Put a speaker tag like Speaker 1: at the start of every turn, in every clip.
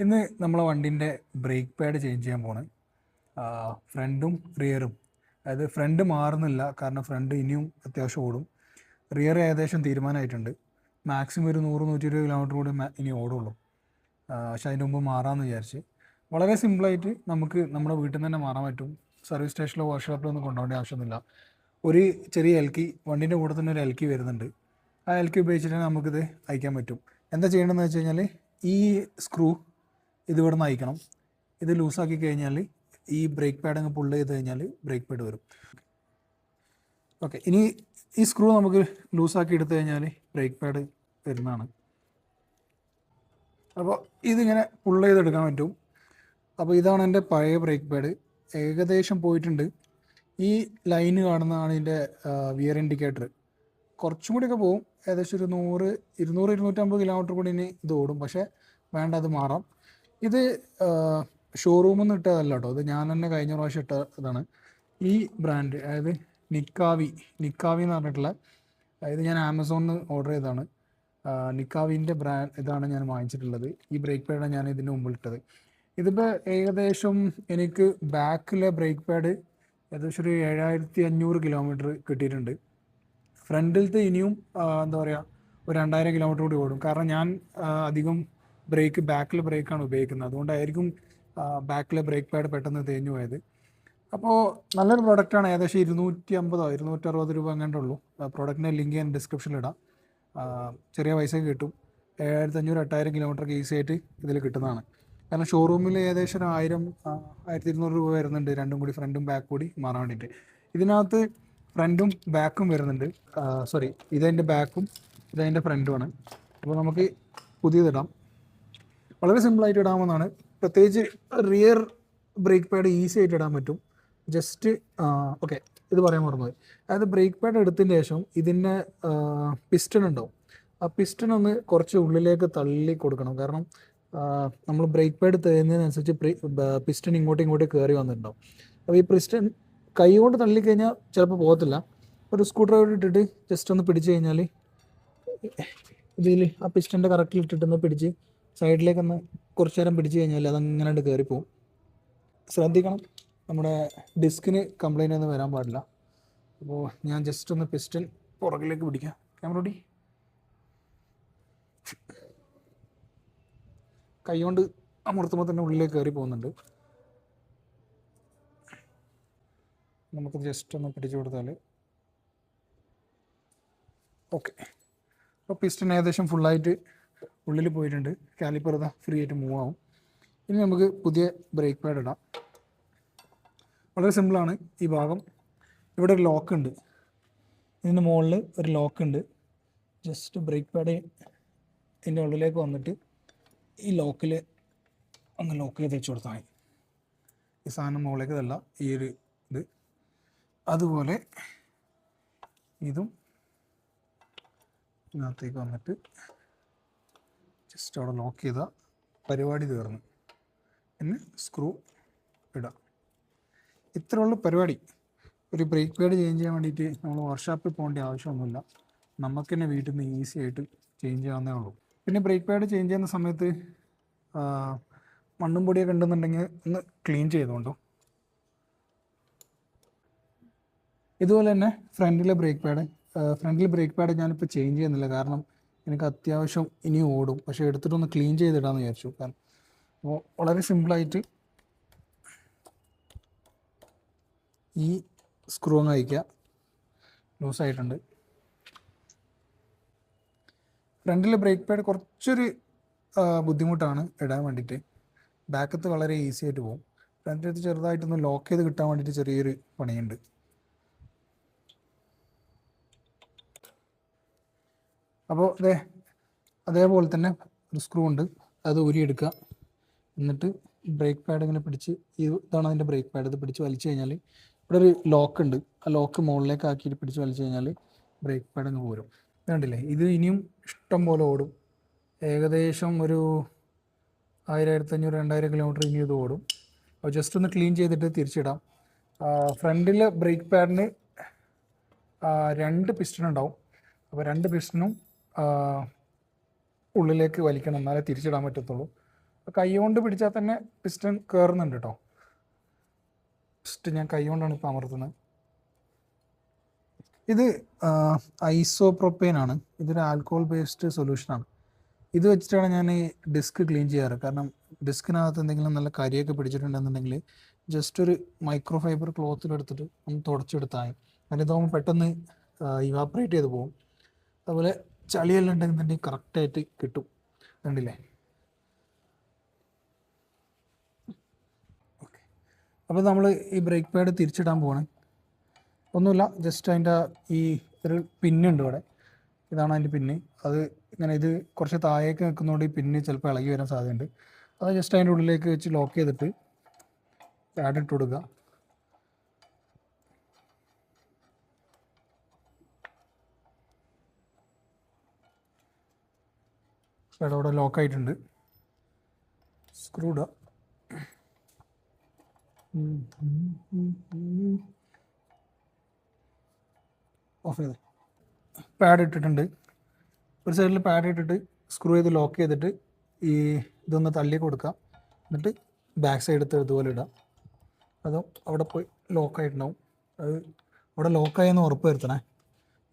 Speaker 1: ഇന്ന് നമ്മളെ വണ്ടിൻ്റെ brake pad change ചെയ്യാൻ പോണ്. ഫ്രണ്ടും റിയറും, അതായത് ഫ്രണ്ട് മാറുന്നില്ല കാരണം ഫ്രണ്ട് ഇനിയും അത്യാവശ്യം ഓടും. റിയർ ഏകദേശം തീരുമാനമായിട്ടുണ്ട്. മാക്സിമം ഒരു 100-120 കിലോമീറ്റർ കൂടി ഇനി ഓടുള്ളൂ. പക്ഷെ അതിന് മുമ്പ് മാറാമെന്ന് വിചാരിച്ച് വളരെ സിമ്പിളായിട്ട് നമുക്ക് നമ്മുടെ വീട്ടിൽ നിന്ന് തന്നെ മാറാൻ പറ്റും. സർവീസ് സ്റ്റേഷനിലോ വർക്ക്ഷോപ്പിലോ ഒന്നും കൊണ്ടുപോകേണ്ട ആവശ്യമൊന്നുമില്ല. ഒരു ചെറിയ എൽക്കി വണ്ടീൻ്റെ കൂടെ തന്നെ ഒരു എൽക്കി വരുന്നുണ്ട്. ആ എൽക്കി ഉപയോഗിച്ചിട്ട് നമുക്കിത് അയക്കാൻ പറ്റും. എന്താ ചെയ്യേണ്ടതെന്ന് വെച്ച് കഴിഞ്ഞാൽ ഈ സ്ക്രൂ ഇത് ഇവിടെ നിന്ന് അയക്കണം. ഇത് ലൂസാക്കി കഴിഞ്ഞാൽ ഈ ബ്രേക്ക് പാഡ് അങ്ങ് പുള്ള് ചെയ്ത് കഴിഞ്ഞാൽ ബ്രേക്ക് പാഡ് വരും. ഓക്കെ, ഇനി ഈ സ്ക്രൂ നമുക്ക് ലൂസാക്കി എടുത്തു കഴിഞ്ഞാൽ ബ്രേക്ക് പാഡ് വരുന്നതാണ്. അപ്പോൾ ഇതിങ്ങനെ പുള്ള് ചെയ്തെടുക്കാൻ പറ്റും. അപ്പോൾ ഇതാണ് എൻ്റെ പഴയ ബ്രേക്ക് പാഡ്. ഏകദേശം പോയിട്ടുണ്ട്. ഈ ലൈന് കാണുന്നതാണ് ഇതിൻ്റെ വിയർ ഇൻഡിക്കേറ്റർ. കുറച്ചും കൂടിയൊക്കെ പോകും. ഏകദേശം ഒരു 100-250 കിലോമീറ്റർ കൂടി ഇനി ഇത് ഓടും. പക്ഷേ വേണ്ട, അത് മാറാം. ഇത് ഷോറൂമിൽ നിന്ന് ഇട്ടതല്ല കേട്ടോ, ഇത് ഞാൻ തന്നെ കഴിഞ്ഞ പ്രാവശ്യം ഇട്ട ഇതാണ്. ഈ ബ്രാൻഡ്, അതായത് നിക്കാവി എന്ന് പറഞ്ഞിട്ടുള്ള, അതായത് ഞാൻ ആമസോണിൽ നിന്ന് ഓർഡർ ചെയ്തതാണ്. നിക്കാവിൻ്റെ ബ്രാൻഡ് ഇതാണ് ഞാൻ വാങ്ങിച്ചിട്ടുള്ളത്. ഈ ബ്രേക്ക് പാഡാണ് ഞാൻ ഇതിൻ്റെ മുമ്പിൽ ഇട്ടത്. ഇതിപ്പോൾ ഏകദേശം എനിക്ക് ബാക്കിലെ ബ്രേക്ക് പാഡ് ഏകദേശം ഒരു 7500 കിലോമീറ്റർ കിട്ടിയിട്ടുണ്ട്. ഫ്രണ്ടിലത്തെ ഇനിയും എന്താ പറയുക, ഒരു 2000 കിലോമീറ്റർ കൂടി ഓടും. കാരണം ഞാൻ അധികം ബാക്കിലെ ബ്രേക്കാണ് ഉപയോഗിക്കുന്നത്. അതുകൊണ്ടായിരിക്കും ബാക്കിലെ ബ്രേക്ക് പാഡ് പെട്ടെന്ന് തേഞ്ഞു പോയത്. അപ്പോൾ നല്ലൊരു പ്രോഡക്റ്റാണ്. ഏകദേശം 250-260 രൂപ അങ്ങോട്ടേ ഉള്ളൂ. പ്രോഡക്റ്റിൻ്റെ ലിങ്ക് ഞാൻ ഡിസ്ക്രിപ്ഷനിൽ ഇടാം. ചെറിയ പൈസക്ക് കിട്ടും. 7500-8000 കിലോമീറ്റർ ഈസി ആയിട്ട് ഇതിൽ കിട്ടുന്നതാണ്. കാരണം ഷോറൂമിൽ ഏകദേശം 1000-1200 രൂപ വരുന്നുണ്ട്, രണ്ടും കൂടി, ഫ്രണ്ടും ബാക്ക് കൂടി മാറാൻ വേണ്ടിയിട്ട്. ഇതിനകത്ത് ഫ്രണ്ടും ബാക്കും വരുന്നുണ്ട്. ഇതതിൻ്റെ ബാക്കും ഇതതിൻ്റെ ഫ്രണ്ടുമാണ്. അപ്പോൾ നമുക്ക് പുതിയതിടാം. വളരെ സിമ്പിളായിട്ട് ഇടാമെന്നാണ്. പ്രത്യേകിച്ച് റിയർ ബ്രേക്ക് പാഡ് ഈസി ആയിട്ട് ഇടാൻ പറ്റും. ജസ്റ്റ് ഓക്കെ, ഇത് പറയാൻ മറന്നുപോയി. അതായത് ബ്രേക്ക് പാഡ് എടുത്തതിന് ശേഷം ഇതിൻ്റെ പിസ്റ്റൺ ഉണ്ടാവും. ആ പിസ്റ്റൺ ഒന്ന് കുറച്ച് ഉള്ളിലേക്ക് തള്ളി കൊടുക്കണം. കാരണം നമ്മൾ ബ്രേക്ക് പാഡ് തരുന്നതിനനുസരിച്ച് പിസ്റ്റൺ ഇങ്ങോട്ടും കയറി വന്നിട്ടുണ്ടാവും. അപ്പോൾ ഈ പിസ്റ്റൺ കൈ കൊണ്ട് തള്ളിക്കഴിഞ്ഞാൽ ചിലപ്പോൾ പോകത്തില്ല. ഒരു സ്ക്രൂ ഡ്രൈവർ ഇട്ടിട്ട് ജസ്റ്റ് ഒന്ന് പിടിച്ച് കഴിഞ്ഞാൽ ഇതിൽ ആ പിസ്റ്റൻ്റെ കറക്റ്റിൽ ഇട്ടിട്ടൊന്ന് പിടിച്ച് സൈഡിലേക്കൊന്ന് കുറച്ച് നേരം പിടിച്ച് കഴിഞ്ഞാൽ അതങ്ങനെ കയറിപ്പോവും. ശ്രദ്ധിക്കണം, നമ്മുടെ ഡിസ്കിന് കംപ്ലൈൻ്റ് ഒന്നും വരാൻ പാടില്ല. അപ്പോൾ ഞാൻ ജസ്റ്റ് ഒന്ന് പിസ്റ്റൺ പുറകിലേക്ക് പിടിക്കാം. ക്യാമറ ഓടി കൈ കൊണ്ട് അമർത്തുമ്പോൾ തന്നെ ഉള്ളിലേക്ക് കയറി പോകുന്നുണ്ട്. നമുക്ക് ജസ്റ്റ് ഒന്ന് പിടിച്ചു കൊടുത്താൽ ഓക്കെ. അപ്പോൾ പിസ്റ്റൺ ഏകദേശം ഫുള്ളായിട്ട് ഉള്ളിൽ പോയിട്ടുണ്ട്. കാലിപ്പർ ഇതാ ഫ്രീ ആയിട്ട് മൂവ് ആവും. ഇനി നമുക്ക് പുതിയ ബ്രേക്ക് പാഡ് ഇടാം. വളരെ സിമ്പിളാണ്. ഈ ഭാഗം ഇവിടെ ഒരു ലോക്ക് ഉണ്ട്, ഇതിൻ്റെ മുകളിൽ ഒരു ലോക്ക് ഉണ്ട്. ജസ്റ്റ് ബ്രേക്ക് പാഡ് ഇതിൻ്റെ ഉള്ളിലേക്ക് വന്നിട്ട് ഈ ലോക്കിൽ ഒന്ന് ലോക്ക് ചെയ്ത് വെച്ച് കൊടുത്താൽ മതി. ഈ സാധനം മുകളിലേക്ക് ഇതല്ല, ഈ ഒരു ഇത്. അതുപോലെ ഇതും ഇതിനകത്തേക്ക് വന്നിട്ട് ജസ്റ്റ് അവിടെ ലോക്ക് ചെയ്താൽ പരിപാടി തീർന്നു. പിന്നെ സ്ക്രൂ ഇടാം. ഇത്രയുള്ള പരിപാടി. ഒരു ബ്രേക്ക് പാഡ് ചേഞ്ച് ചെയ്യാൻ വേണ്ടിയിട്ട് നമ്മൾ വർക്ക്ഷോപ്പിൽ പോകേണ്ട ആവശ്യമൊന്നുമില്ല. നമുക്ക് തന്നെ വീട്ടിൽ നിന്ന് ഈസി ആയിട്ട് ചേഞ്ച് ചെയ്യാവുന്നേ ഉള്ളൂ. പിന്നെ ബ്രേക്ക് പാഡ് ചേഞ്ച് ചെയ്യുന്ന സമയത്ത് മണ്ണും പൊടിയൊക്കെ ഉണ്ടെന്നുണ്ടെങ്കിൽ ഒന്ന് ക്ലീൻ ചെയ്തുകൊണ്ടു. ഇതുപോലെ തന്നെ ഫ്രണ്ടിലെ ബ്രേക്ക് പാഡ് ഞാനിപ്പോൾ ചേഞ്ച് ചെയ്യുന്നില്ല. കാരണം എനിക്ക് അത്യാവശ്യം ഇനി ഓടും. പക്ഷേ എടുത്തിട്ടൊന്ന് ക്ലീൻ ചെയ്തിടാമെന്ന് വിചാരിച്ചു. കാരണം അപ്പോൾ വളരെ സിമ്പിളായിട്ട് ഈ സ്ക്രൂ ഒന്ന് അയക്കുക. ലൂസായിട്ടുണ്ട്. ഫ്രണ്ടിലെ ബ്രേക്ക് പാഡ് കുറച്ചൊരു ബുദ്ധിമുട്ടാണ് ഇടാൻ വേണ്ടിയിട്ട്. ബാക്കത്ത് വളരെ ഈസി ആയിട്ട് പോകും. ഫ്രണ്ടിലത്ത് ചെറുതായിട്ടൊന്ന് ലോക്ക് ചെയ്ത് കിട്ടാൻ വേണ്ടിയിട്ട് ചെറിയൊരു പണിയുണ്ട്. അപ്പോൾ അതേപോലെ തന്നെ ഒരു സ്ക്രൂ ഉണ്ട്, അത് ഊരിയെടുക്കുക. എന്നിട്ട് ബ്രേക്ക് പാഡ് ഇങ്ങനെ പിടിച്ച്, ഇതാണ് അതിൻ്റെ ബ്രേക്ക് പാഡ്, ഇത് പിടിച്ച് വലിച്ചു കഴിഞ്ഞാൽ ഇവിടെ ഒരു ലോക്ക് ഉണ്ട്. ആ ലോക്ക് മുകളിലേക്ക് ആക്കിയിട്ട് പിടിച്ച് വലിച്ചു കഴിഞ്ഞാൽ ബ്രേക്ക് പാഡ് അങ്ങ് പോരും. കണ്ടില്ലേ, ഇത് ഇനിയും ഇഷ്ടം പോലെ ഓടും. ഏകദേശം ഒരു 1500-2000 കിലോമീറ്റർ ഇനി ഇത് ഓടും. അപ്പോൾ ജസ്റ്റ് ഒന്ന് ക്ലീൻ ചെയ്തിട്ട് തിരിച്ചിടാം. ഫ്രണ്ടിലെ ബ്രേക്ക് പാഡിന് 2 പിസ്റ്റൺ ഉണ്ടാവും. അപ്പോൾ 2 പിസ്റ്റണും ഉള്ളിലേക്ക് വലിക്കണം, എന്നാലേ തിരിച്ചിടാൻ പറ്റത്തുള്ളൂ. കൈ കൊണ്ട് പിടിച്ചാൽ തന്നെ പിസ്റ്റൺ കയറുന്നുണ്ട് കേട്ടോ. ജസ്റ്റ് ഞാൻ കൈ കൊണ്ടാണ് ഇപ്പോൾ അമർത്തുന്നത്. ഇത് ഐസോപ്രോപ്പെയിൻ ആണ്. ഇതൊരു ആൽക്കഹോൾ ബേസ്ഡ് സൊല്യൂഷനാണ്. ഇത് വെച്ചിട്ടാണ് ഞാൻ ഈ ഡിസ്ക് ക്ലീൻ ചെയ്യാറ്. കാരണം ഡിസ്കിനകത്ത് എന്തെങ്കിലും നല്ല കരിയൊക്കെ പിടിച്ചിട്ടുണ്ടെന്നുണ്ടെങ്കിൽ ജസ്റ്റ് ഒരു മൈക്രോ ഫൈബർ ക്ലോത്തിലെടുത്തിട്ട് ഒന്ന് തുടച്ചെടുത്താൽ കാരണം ഇതാകുമ്പോൾ പെട്ടെന്ന് ഇവാപ്പറേറ്റ് ചെയ്ത് പോകും. അതുപോലെ ചളിയെല്ലാം ഉണ്ടെന്നുണ്ടെങ്കിൽ കറക്റ്റായിട്ട് കിട്ടും. കണ്ടില്ലേ? ഓക്കെ, അപ്പോൾ നമ്മൾ ഈ ബ്രേക്ക് പാഡ് തിരിച്ചിടാൻ പോവാണ്. ഒന്നുമില്ല, ജസ്റ്റ് അതിൻ്റെ ഈ ഒരു പിന്നുണ്ട് ഇവിടെ, ഇതാണ് അതിൻ്റെ പിന്ന്. അത് ഇങ്ങനെ ഇത് കുറച്ച് താഴേക്ക് നിൽക്കുന്നതുകൊണ്ട് ഈ പിന്ന് ചിലപ്പോൾ ഇളകി വരാൻ സാധ്യതയുണ്ട്. അത് ജസ്റ്റ് അതിൻ്റെ ഉള്ളിലേക്ക് വെച്ച് ലോക്ക് ചെയ്തിട്ട് പാഡ് ഇട്ട് കൊടുക്കുക. പാഡ് അവിടെ ലോക്കായിട്ടുണ്ട്. സ്ക്രൂ ഇടുക. ഓഫ് ചെയ്ത് പാഡ് ഇട്ടിട്ടുണ്ട്. ഒരു സൈഡിൽ പാഡ് ഇട്ടിട്ട് സ്ക്രൂ ചെയ്ത് ലോക്ക് ചെയ്തിട്ട് ഈ ഇതൊന്ന് തള്ളി കൊടുക്കുക. എന്നിട്ട് ബാക്ക് സൈഡ് എടുത്ത് ഇതുപോലെ ഇടാം. അതും അവിടെ പോയി ലോക്കായിട്ടുണ്ടാവും. അത് അവിടെ ലോക്കായെന്ന് ഉറപ്പ് വരുത്തണേ.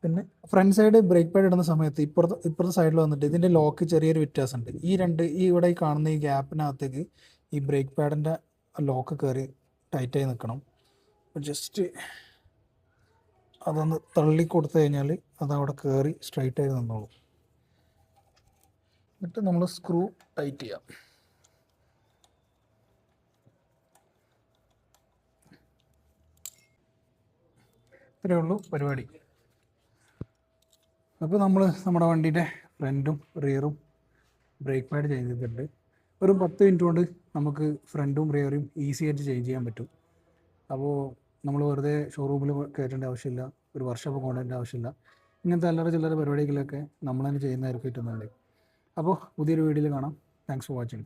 Speaker 1: പിന്നെ ഫ്രണ്ട് സൈഡ് ബ്രേക്ക് പാഡ് ഇടുന്ന സമയത്ത് ഇപ്പുറത്തെ സൈഡിൽ വന്നിട്ട് ഇതിൻ്റെ ലോക്ക് ചെറിയൊരു വ്യത്യാസമുണ്ട്. ഈ ഇവിടെ ഈ കാണുന്ന ഈ ഗ്യാപ്പിനകത്തേക്ക് ഈ ബ്രേക്ക് പാഡിൻ്റെ ലോക്ക് കയറി ടൈറ്റായി നിൽക്കണം. ജസ്റ്റ് അതൊന്ന് തള്ളി കൊടുത്തു കഴിഞ്ഞാൽ അതവിടെ കയറി സ്ട്രൈറ്റായി നിന്നോളും. എന്നിട്ട് നമ്മൾ സ്ക്രൂ ടൈറ്റ് ചെയ്യാം. ഇത്രയേ ഉള്ളൂ പരിപാടി. അപ്പോൾ നമ്മൾ നമ്മുടെ വണ്ടിയുടെ ഫ്രണ്ടും റിയറും ബ്രേക്ക് പാഡ് ചേഞ്ച് ചെയ്തിട്ടുണ്ട്. ഒരു 10 മിനിറ്റ് കൊണ്ട് നമുക്ക് ഫ്രണ്ടും റിയറും ഈസി ആയിട്ട് ചേഞ്ച് ചെയ്യാൻ പറ്റും. അപ്പോൾ നമ്മൾ വെറുതെ ഷോറൂമിൽ കയറ്റേണ്ട ആവശ്യമില്ല, ഒരു വർക്ക്ഷോപ്പ് കൊണ്ടുവരേണ്ട ആവശ്യമില്ല. ഇങ്ങനത്തെ അല്ലറ ചില്ലറ പരിപാടികളൊക്കെ നമ്മൾ തന്നെ ചെയ്യുന്നതായിരിക്കും ഏറ്റവും നല്ലത്. അപ്പോൾ പുതിയൊരു വീഡിയോയിൽ കാണാം. Thanks for watching.